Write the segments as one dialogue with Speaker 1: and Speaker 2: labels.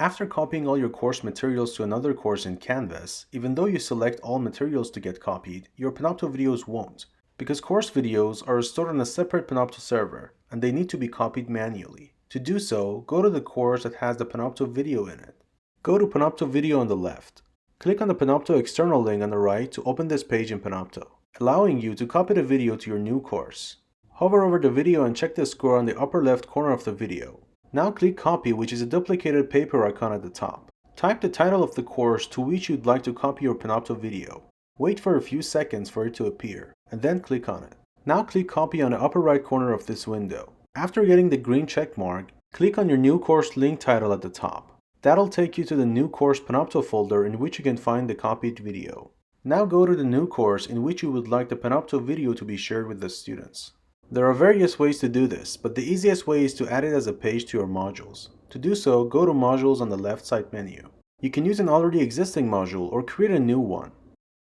Speaker 1: After copying all your course materials to another course in Canvas, even though you select all materials to get copied, your Panopto videos won't, because course videos are stored on a separate Panopto server, and they need to be copied manually. To do so, go to the course that has the Panopto video in it. Go to Panopto video on the left. Click on the Panopto external link on the right to open this page in Panopto, allowing you to copy the video to your new course. Hover over the video and check the score on the upper left corner of the video. Now click Copy, which is a duplicated paper icon at the top. Type the title of the course to which you'd like to copy your Panopto video. Wait for a few seconds for it to appear, and then click on it. Now click Copy on the upper right corner of this window. After getting the green check mark, click on your new course link title at the top. That'll take you to the new course Panopto folder in which you can find the copied video. Now go to the new course in which you would like the Panopto video to be shared with the students. There are various ways to do this, but the easiest way is to add it as a page to your modules. To do so, go to Modules on the left side menu. You can use an already existing module or create a new one.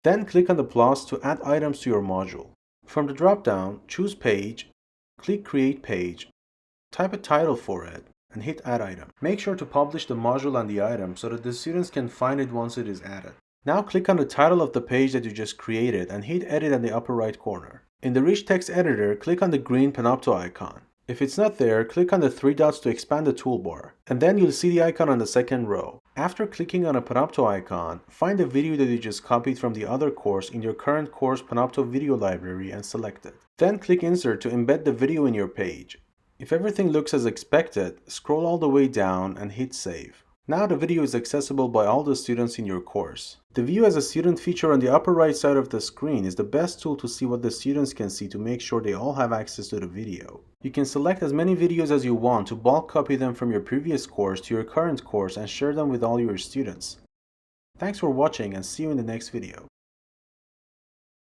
Speaker 1: Then click on the plus to add items to your module. From the drop-down, choose Page, click Create Page, type a title for it, and hit Add Item. Make sure to publish the module and the item so that the students can find it once it is added. Now click on the title of the page that you just created and hit Edit in the upper right corner. In the Rich Text Editor, click on the green Panopto icon. If it's not there, click on the three dots to expand the toolbar, and then you'll see the icon on the second row. After clicking on a Panopto icon, find the video that you just copied from the other course in your current course Panopto video library and select it. Then click Insert to embed the video in your page. If everything looks as expected, scroll all the way down and hit Save. Now the video is accessible by all the students in your course. The View as a Student feature on the upper right side of the screen is the best tool to see what the students can see to make sure they all have access to the video. You can select as many videos as you want to bulk copy them from your previous course to your current course and share them with all your students. Thanks for watching and see you in the next video.